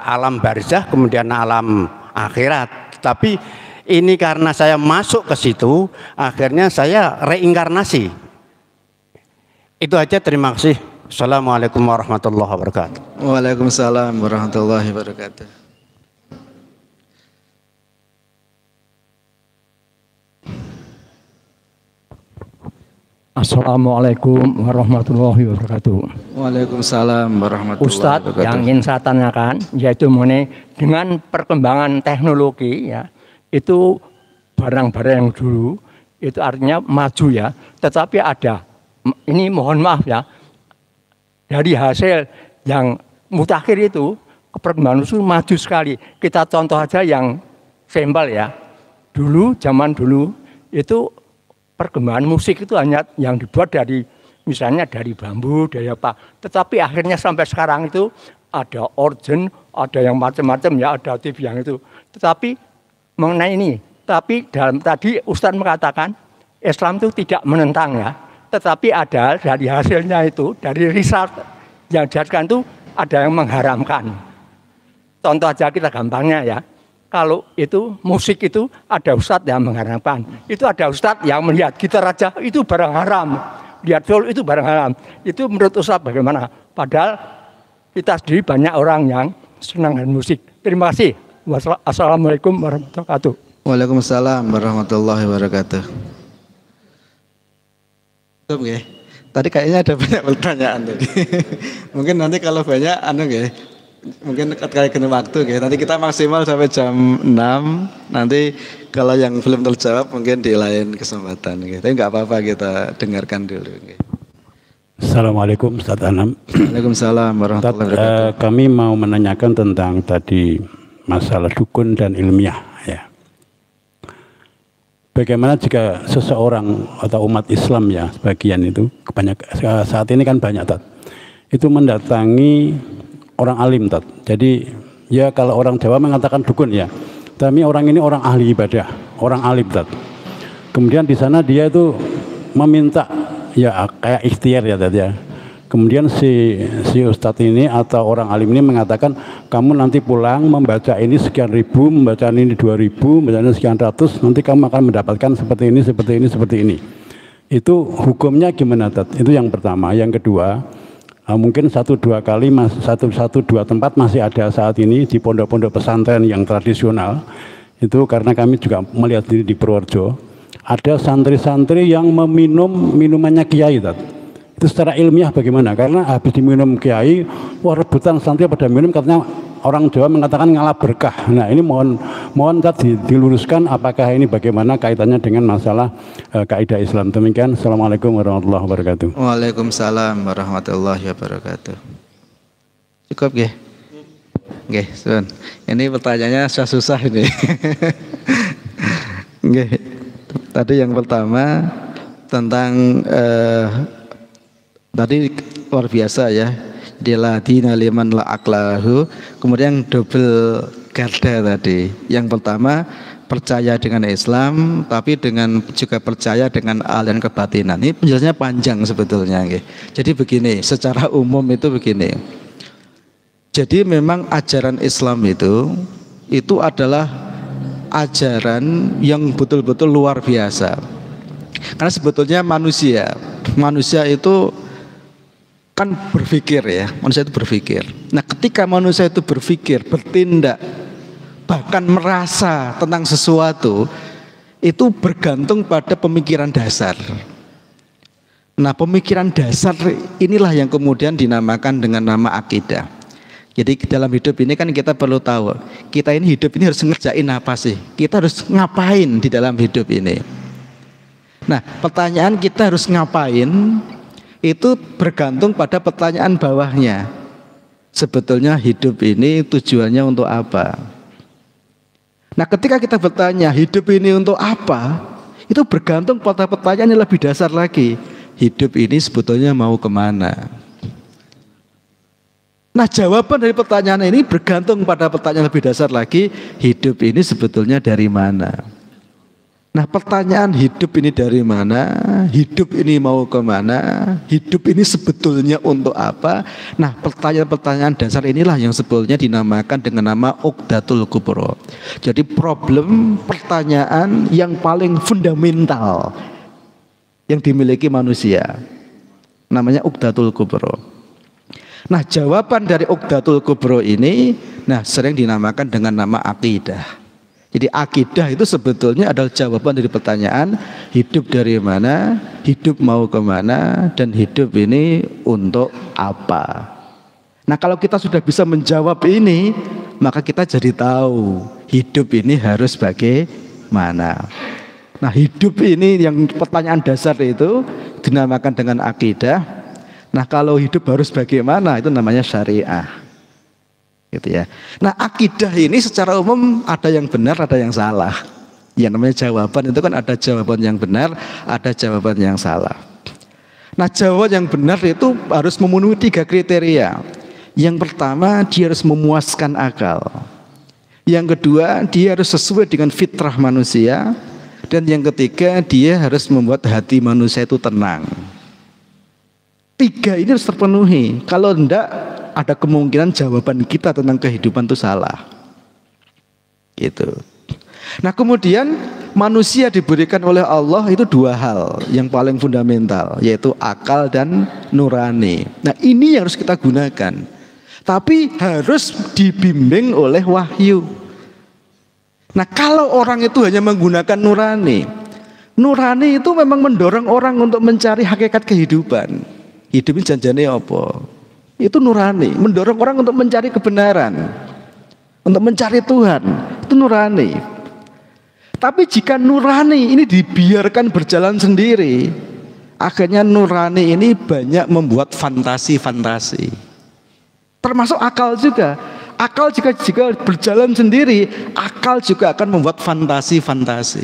alam barzah kemudian alam akhirat. Tapi ini karena saya masuk ke situ, akhirnya saya reinkarnasi. Itu aja, terima kasih. Assalamualaikum warahmatullahi wabarakatuh. Waalaikumsalam warahmatullahi wabarakatuh. Assalamualaikum warahmatullahi wabarakatuh. Waalaikumsalam warahmatullahi Ustadz, wabarakatuh. yang ingin saya tanyakan yaitu mengenai dengan perkembangan teknologi ya, itu barang-barang yang dulu itu artinya maju ya, tetapi ada ini mohon maaf ya, dari hasil yang mutakhir itu perkembangan itu maju sekali. Kita contoh aja yang sampel ya. Dulu zaman dulu itu perkembangan musik itu hanya yang dibuat dari misalnya dari bambu, dari apa. Tetapi akhirnya sampai sekarang itu ada organ, ada yang macam-macam ya, ada TV yang itu. Tetapi mengenai ini, tapi dalam tadi Ustadz mengatakan Islam itu tidak menentang ya. Tetapi ada dari hasilnya itu, dari riset yang dihasilkan itu ada yang mengharamkan. Contoh aja kita gampangnya ya. Kalau itu musik itu ada ustadz yang mengharamkan, itu ada ustadz yang melihat gitar aja itu barang haram, lihat viol itu barang haram. Itu menurut ustadz bagaimana? Padahal kita sendiri banyak orang yang senang dengan musik. Terima kasih. Wassalamualaikum warahmatullahi wabarakatuh. Waalaikumsalam warahmatullahi wabarakatuh. Tadi kayaknya ada banyak pertanyaan tadi. Mungkin nanti kalau banyak mungkin kali kena waktu nanti kita maksimal sampai jam 6. Nanti kalau yang belum terjawab mungkin di lain kesempatan tapi nggak apa-apa, kita dengarkan dulu. Assalamualaikum Ustaz Anam. Waalaikumsalam warahmatullahi wabarakatuh. Kami mau menanyakan tentang tadi masalah dukun dan ilmiah ya. Bagaimana jika seseorang atau umat Islam ya sebagian itu saat ini kan banyak Tat, itu mendatangi orang alim Tat. Jadi ya kalau orang Jawa mengatakan dukun ya, tapi orang ini orang ahli ibadah, orang alim Tat. Kemudian di sana dia itu meminta ya kayak ikhtiar ya Tat ya. Kemudian si ustadz ini atau orang alim ini mengatakan kamu nanti pulang membaca ini sekian ribu, membaca ini 2.000, membaca ini sekian ratus, nanti kamu akan mendapatkan seperti ini, seperti ini, seperti ini. Itu hukumnya gimana Tat? Itu yang pertama. Yang kedua, mungkin 1-2 kali, 1-2 tempat masih ada saat ini di pondok-pondok pesantren yang tradisional. Itu karena kami juga melihat diri di Purworejo, ada santri-santri yang meminum minumannya kiai Tat. Itu secara ilmiah bagaimana? Karena habis diminum kiai, wah rebutan santri pada minum, katanya orang Jawa mengatakan ngalah berkah. Nah ini mohon tadi diluruskan apakah ini bagaimana kaitannya dengan masalah kaidah Islam. Demikian. Assalamualaikum warahmatullahi wabarakatuh. Waalaikumsalam warahmatullahi wabarakatuh. Cukup nggih? Nggih, Sun. Ini pertanyaannya susah ini. Nggih. Tadi yang pertama tentang tadi luar biasa ya, diladina liman la aklahu, kemudian double garda tadi. Yang pertama percaya dengan Islam, tapi dengan juga percaya dengan aliran kebatinan. Ini penjelasannya panjang sebetulnya. Jadi begini, secara umum itu begini. Jadi memang ajaran Islam itu adalah ajaran yang betul-betul luar biasa. Karena sebetulnya manusia itu kan berpikir ya, manusia itu berpikir. Nah ketika manusia itu berpikir, bertindak, bahkan merasa tentang sesuatu, itu bergantung pada pemikiran dasar. Nah pemikiran dasar inilah yang kemudian dinamakan dengan nama akidah. Jadi dalam hidup ini kan kita perlu tahu, kita ini hidup ini harus ngerjain apa sih? Kita harus ngapain di dalam hidup ini? Nah pertanyaan kita harus ngapain itu bergantung pada pertanyaan bawahnya. Sebetulnya hidup ini tujuannya untuk apa? Nah ketika kita bertanya hidup ini untuk apa, itu bergantung pada pertanyaan yang lebih dasar lagi. Hidup ini sebetulnya mau kemana? Nah jawaban dari pertanyaan ini bergantung pada pertanyaan lebih dasar lagi. Hidup ini sebetulnya dari mana? Nah pertanyaan hidup ini dari mana, hidup ini mau kemana, hidup ini sebetulnya untuk apa. Nah pertanyaan-pertanyaan dasar inilah yang sebetulnya dinamakan dengan nama Uqdatul Kubro. Jadi problem pertanyaan yang paling fundamental yang dimiliki manusia, namanya Uqdatul Kubro. Nah jawaban dari Uqdatul Kubro ini sering dinamakan dengan nama akidah. Jadi akidah itu sebetulnya adalah jawaban dari pertanyaan hidup dari mana, hidup mau kemana, dan hidup ini untuk apa. Nah kalau kita sudah bisa menjawab ini, maka kita jadi tahu hidup ini harus bagaimana. Nah hidup ini yang pertanyaan dasar itu dinamakan dengan akidah. Nah kalau hidup harus bagaimana itu namanya syariah. Gitu ya. Nah akidah ini secara umum ada yang benar, ada yang salah. Yang namanya jawaban itu kan ada jawaban yang benar, ada jawaban yang salah. Nah jawaban yang benar itu harus memenuhi 3 kriteria. Yang pertama dia harus memuaskan akal. Yang kedua dia harus sesuai dengan fitrah manusia. Dan yang ketiga dia harus membuat hati manusia itu tenang. 3 ini harus terpenuhi. Kalau enggak ada kemungkinan jawaban kita tentang kehidupan itu salah. Gitu. Nah kemudian manusia diberikan oleh Allah itu 2 hal yang paling fundamental, yaitu akal dan nurani. Nah ini yang harus kita gunakan. Tapi harus dibimbing oleh wahyu. Nah kalau orang itu hanya menggunakan nurani, nurani itu memang mendorong orang untuk mencari hakikat kehidupan. Hidup ini janjane apa? Itu nurani, mendorong orang untuk mencari kebenaran, untuk mencari Tuhan. Itu nurani. Tapi jika nurani ini dibiarkan berjalan sendiri, akhirnya nurani ini banyak membuat fantasi-fantasi. Termasuk akal juga. Akal jika berjalan sendiri, akal juga akan membuat fantasi-fantasi.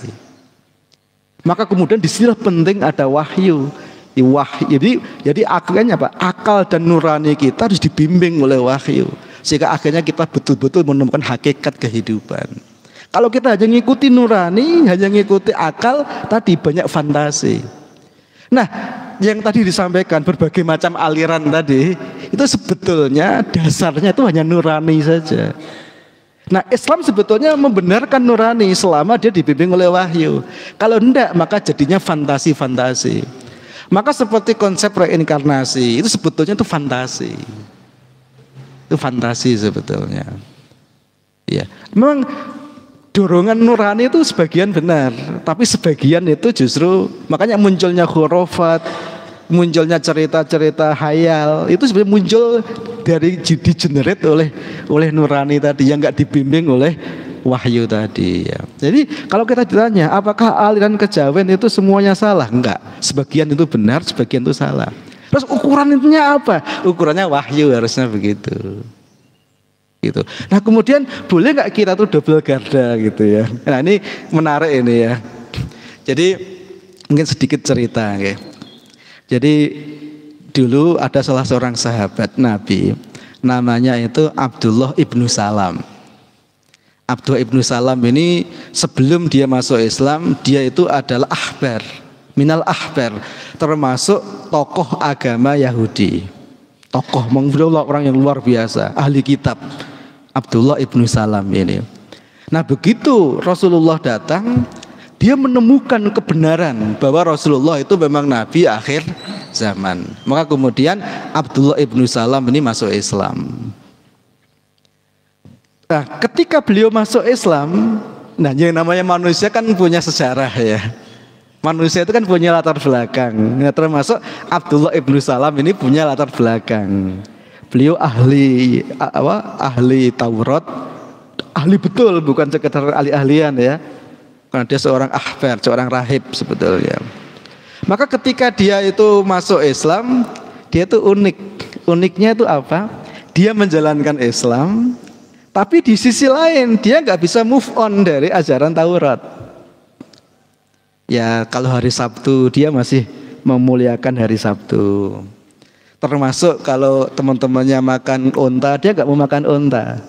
Maka kemudian disinilah penting ada wahyu. Jadi akhirnya apa? Akal dan nurani kita harus dibimbing oleh wahyu, sehingga akhirnya kita betul-betul menemukan hakikat kehidupan. Kalau kita hanya ngikuti nurani, hanya ngikuti akal, tadi banyak fantasi. Nah, yang tadi disampaikan berbagai macam aliran tadi, itu sebetulnya dasarnya itu hanya nurani saja. Nah, Islam sebetulnya membenarkan nurani selama dia dibimbing oleh wahyu. Kalau enggak, maka jadinya fantasi-fantasi. Maka seperti konsep reinkarnasi, itu sebetulnya itu fantasi. Itu fantasi sebetulnya. Ya, memang dorongan nurani itu sebagian benar, tapi sebagian itu justru makanya munculnya khurafat, munculnya cerita-cerita hayal, itu sebenarnya muncul dari di-generate oleh nurani tadi yang nggak dibimbing oleh wahyu tadi ya. Jadi kalau kita ditanya apakah aliran kejawen itu semuanya salah? Enggak, sebagian itu benar, sebagian itu salah. Terus ukurannya apa? Ukurannya wahyu, harusnya begitu. Gitu. Nah kemudian boleh nggak kita tuh double garda gitu ya? Nah ini menarik ini ya. Jadi mungkin sedikit cerita ya. Jadi dulu ada salah seorang sahabat Nabi, namanya itu Abdullah ibnu Salam. Abdullah ibnu Salam ini sebelum dia masuk Islam, dia itu adalah ahbar, minal ahbar, termasuk tokoh agama Yahudi. Tokoh orang yang luar biasa, ahli kitab, Abdullah ibnu Salam ini. Nah begitu Rasulullah datang, dia menemukan kebenaran bahwa Rasulullah itu memang Nabi akhir zaman. Maka kemudian Abdullah ibnu Salam ini masuk Islam. Nah ketika beliau masuk Islam, nah yang namanya manusia kan punya sejarah ya. Manusia itu kan punya latar belakang. Nah, termasuk Abdullah ibnu Salam ini punya latar belakang. Beliau ahli Taurat, ahli betul, bukan sekedar ahli-ahlian ya. Karena dia seorang ahbar, seorang rahib sebetulnya. Maka ketika dia itu masuk Islam, dia itu unik. Uniknya itu apa? Dia menjalankan Islam, tapi di sisi lain dia nggak bisa move on dari ajaran Taurat. Ya kalau hari Sabtu dia masih memuliakan hari Sabtu. Termasuk kalau teman-temannya makan unta, dia gak mau makan unta.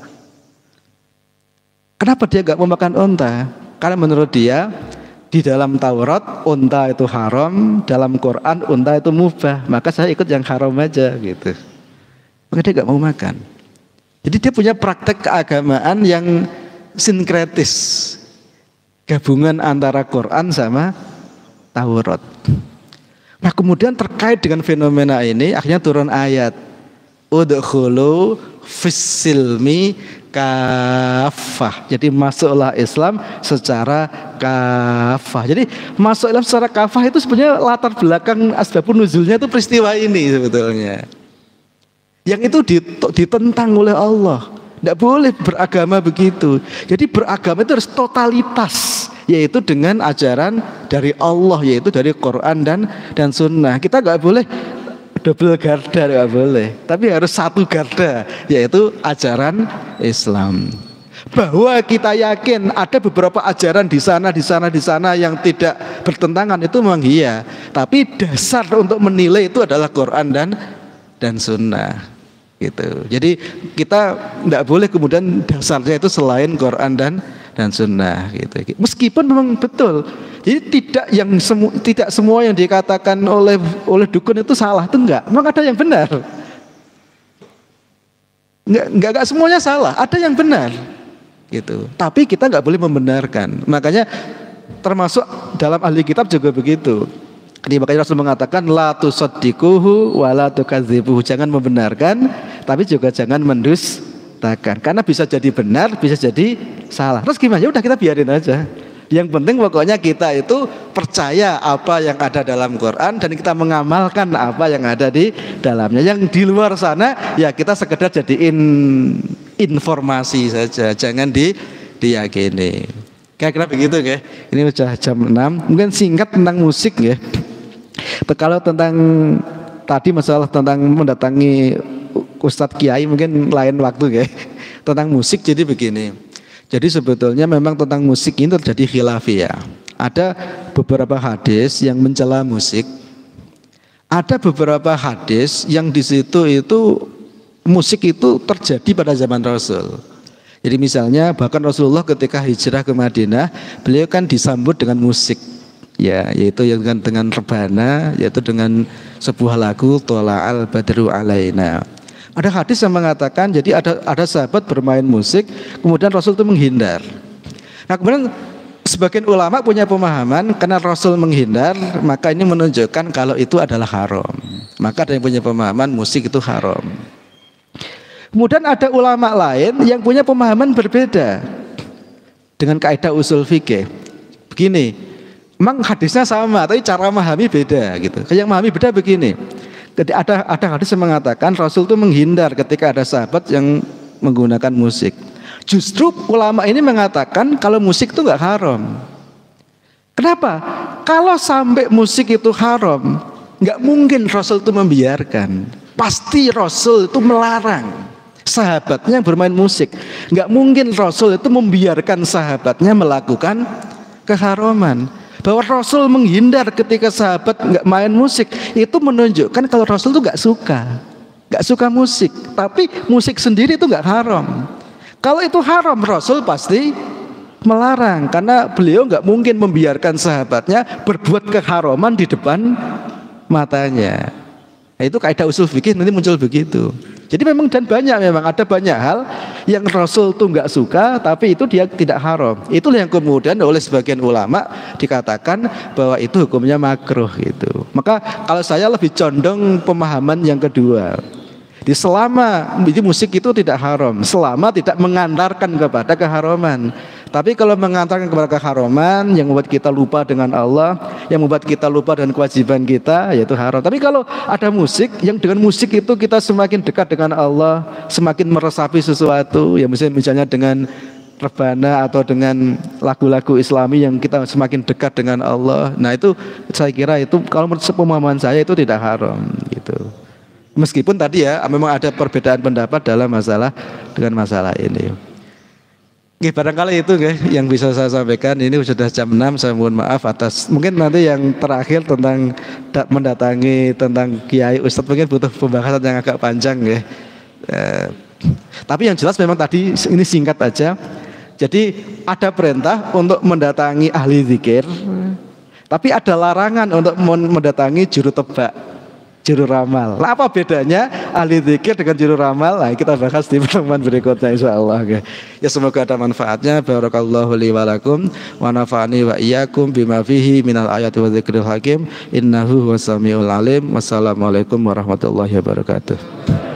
Kenapa dia gak mau makan unta? Karena menurut dia di dalam Taurat unta itu haram, dalam Quran unta itu mubah, maka saya ikut yang haram aja gitu. Maka dia gak mau makan. Jadi dia punya praktek keagamaan yang sinkretis, gabungan antara Quran sama Taurat. Nah kemudian terkait dengan fenomena ini akhirnya turun ayat udkhulu fis-silmi kafah. Jadi masuklah Islam secara kafah. Jadi masuk Islam secara kafah itu sebenarnya latar belakang asbabun nuzulnya itu peristiwa ini sebetulnya. Yang itu ditentang oleh Allah. Tidak boleh beragama begitu. Jadi beragama itu harus totalitas, yaitu dengan ajaran dari Allah, yaitu dari Quran dan Sunnah. Kita nggak boleh double garda, nggak boleh. Tapi harus satu garda, yaitu ajaran Islam. Bahwa kita yakin ada beberapa ajaran di sana yang tidak bertentangan itu memang iya. Tapi dasar untuk menilai itu adalah Quran dan Sunnah. Gitu. Jadi kita tidak boleh kemudian dasarnya itu selain Quran dan Sunnah gitu. Meskipun memang betul, jadi tidak semua yang dikatakan oleh dukun itu salah, itu enggak. Memang ada yang benar. Enggak semuanya salah, ada yang benar. Gitu. Tapi kita enggak boleh membenarkan. Makanya termasuk dalam ahli kitab juga begitu. Jadi makanya Rasul mengatakan la tusaddiquhu wa la tukadzibuhu, jangan membenarkan tapi juga jangan mendustakan, karena bisa jadi benar bisa jadi salah. Terus gimana? Ya udah kita biarin aja. Yang penting pokoknya kita itu percaya apa yang ada dalam Quran dan kita mengamalkan apa yang ada di dalamnya. Yang di luar sana ya kita sekedar jadiin informasi saja, jangan diyakini. Kira-kira begitu ya. Ini udah jam 6. Mungkin singkat tentang musik ya. Kalau tentang tadi masalah tentang mendatangi Ustadz Kiai mungkin lain waktu ya. Tentang musik jadi begini. Jadi sebetulnya memang tentang musik ini terjadi khilafiyah. Ada beberapa hadis yang mencela musik. Ada beberapa hadis yang di situ itu musik itu terjadi pada zaman Rasul. Jadi misalnya bahkan Rasulullah ketika hijrah ke Madinah, beliau kan disambut dengan musik. Ya, yaitu dengan rebana, yaitu dengan sebuah lagu Tola'al Badru Alaina. Ada hadis yang mengatakan jadi ada sahabat bermain musik, kemudian Rasul itu menghindar. Nah, kemudian sebagian ulama punya pemahaman karena Rasul menghindar, maka ini menunjukkan kalau itu adalah haram. Maka ada yang punya pemahaman musik itu haram. Kemudian ada ulama lain yang punya pemahaman berbeda dengan kaidah usul fikih. Begini, memang hadisnya sama, tapi cara memahami beda gitu. Yang memahami beda begini. Ada hadis yang mengatakan Rasul itu menghindar ketika ada sahabat yang menggunakan musik. Justru ulama ini mengatakan kalau musik itu nggak haram. Kenapa? Kalau sampai musik itu haram, nggak mungkin Rasul itu membiarkan. Pasti Rasul itu melarang sahabatnya yang bermain musik. Nggak mungkin Rasul itu membiarkan sahabatnya melakukan keharaman. Bahwa Rasul menghindar ketika sahabat nggak main musik, itu menunjukkan kalau Rasul itu nggak suka musik. Tapi musik sendiri itu nggak haram. Kalau itu haram, Rasul pasti melarang, karena beliau nggak mungkin membiarkan sahabatnya berbuat keharaman di depan matanya. Nah, itu kaidah usul fikih nanti muncul begitu. Jadi memang ada banyak hal yang Rasul tuh nggak suka, tapi itu dia tidak haram. Itulah yang kemudian oleh sebagian ulama dikatakan bahwa itu hukumnya makruh gitu. Maka kalau saya lebih condong pemahaman yang kedua. Di selama musik itu tidak haram, selama tidak mengantarkan kepada keharaman. Tapi kalau mengantarkan kepada keharaman yang membuat kita lupa dengan Allah, yang membuat kita lupa dengan kewajiban kita, yaitu haram. Tapi kalau ada musik, yang dengan musik itu kita semakin dekat dengan Allah, semakin meresapi sesuatu, ya misalnya dengan rebana atau dengan lagu-lagu Islami yang kita semakin dekat dengan Allah. Nah itu saya kira itu kalau menurut pemahaman saya itu tidak haram gitu. Meskipun tadi ya memang ada perbedaan pendapat dalam masalah ini. Oke, barangkali itu yang bisa saya sampaikan. Ini sudah jam 6, saya mohon maaf atas mungkin nanti yang terakhir tentang mendatangi tentang Kiai Ustadz mungkin butuh pembahasan yang agak panjang ya. Tapi yang jelas memang tadi ini singkat aja. Jadi ada perintah untuk mendatangi ahli zikir, tapi ada larangan untuk mendatangi juru tebak, juru ramal. Nah, apa bedanya ahli zikir dengan juru ramal? Nah, kita bahas di pertemuan berikutnya insyaallah. Ya semoga ada manfaatnya. Barakallahu li wa lakum wa nafa'ani wa iyyakum bima fihi minal ayati wa dzikril hakim. Innahu huwas samiul alim. Wassalamualaikum warahmatullahi wabarakatuh.